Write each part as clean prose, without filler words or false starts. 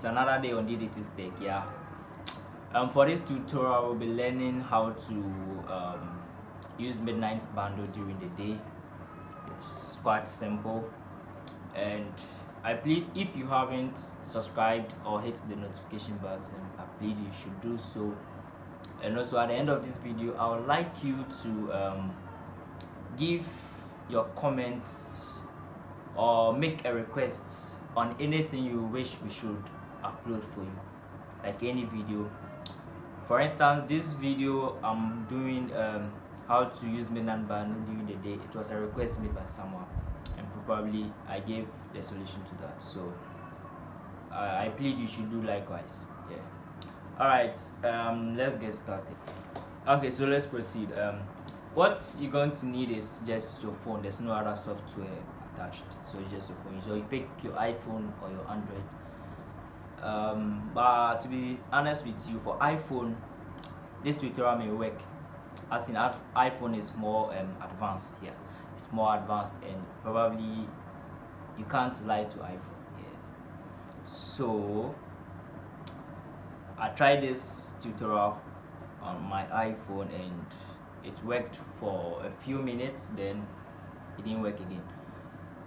It's another day on DDT's Tech. Yeah. For this tutorial, we'll be learning how to use Midnight Bundle during the day. It's quite simple, and I plead, if you haven't subscribed or hit the notification button, I plead you should do so. And also at the end of this video, I would like you to give your comments or make a request on anything you wish we should upload for you, like any video. For instance, this video I'm doing how to use Midnight Bundle during the day. It was a request made by someone, and probably I gave the solution to that. So I plead you should do likewise. Yeah. Alright, let's get started. Okay, so let's proceed. What you're going to need is just your phone. There's no other software attached, so it's just your phone. So you pick your iPhone or your Android. But to be honest with you, for iPhone, this tutorial may work, as in iPhone is more advanced. Yeah, it's more advanced, and probably you can't lie to iPhone. Yeah. So I tried this tutorial on my iPhone and it worked for a few minutes, then it didn't work again.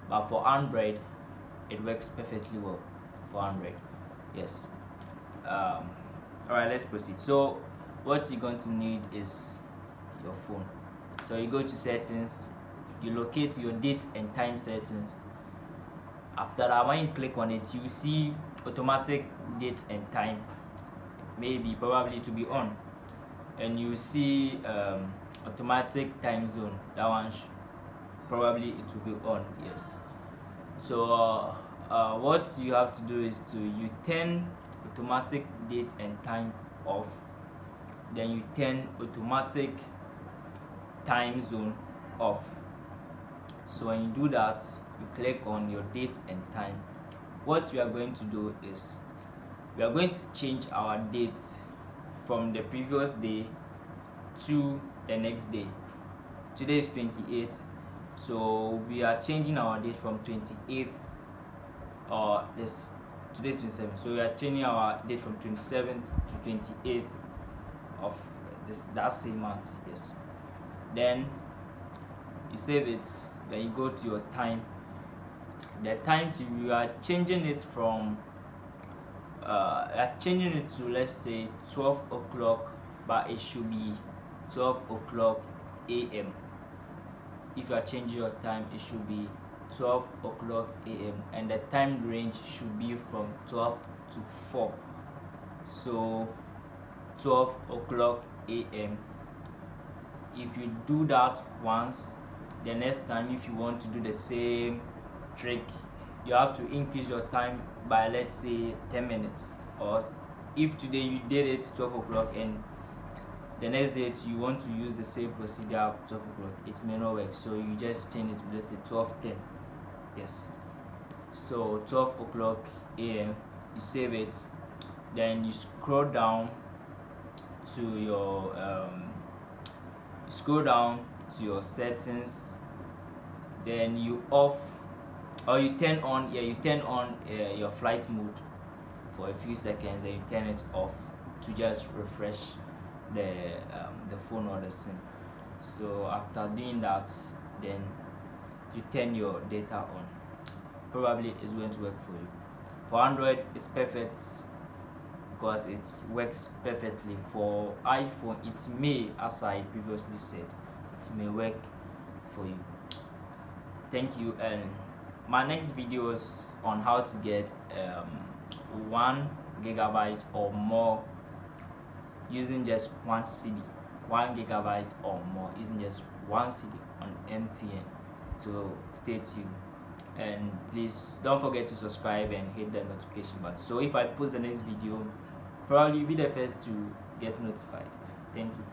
But for Android, it works perfectly well for Android. Yes. Alright, let's proceed. So what you're going to need is your phone. So you go to settings, you locate your date and time settings. After that, when you click on it, you see automatic date and time, probably to be on, and you see automatic time zone. That one probably it will be on. Yes. So what you have to do is you turn automatic date and time off, then you turn automatic time zone off. So when you do that, you click on your date and time. What we are going to do is we are going to change our date from the previous day to the next day. Today is 28th, so we are changing our date from 28th, or today's 27th, so we are changing our date from 27th to 28th of that same month. Yes. Then you save it, then you go to your time. The time we are changing it from to, let's say, 12 o'clock, but it should be 12 o'clock a.m. If you are changing your time, it should be 12 o'clock a.m. and the time range should be from 12 to 4. So 12 o'clock a.m. If you do that once, the next time, if you want to do the same trick, you have to increase your time by, let's say, 10 minutes. Or if today you did it 12 o'clock and the next day you want to use the same procedure at 12 o'clock, it may not work. So you just change it to, let's say, 12:10. Yes. So 12 o'clock a.m. you save it, then you scroll down to your settings, then you turn on your flight mode for a few seconds, and you turn it off to just refresh the phone or the SIM. So after doing that, then you turn your data on. Probably it's going to work for you. For Android, it's perfect because it works perfectly. For iPhone, it may, as I previously said, it may work for you. Thank you, and my next videos on how to get 1 gigabyte or more using just 1 CD, 1 gigabyte or more using just 1 CD on MTN. So stay tuned, and please don't forget to subscribe and hit the notification button, so if I post the next video, probably you'll be the first to get notified. Thank you.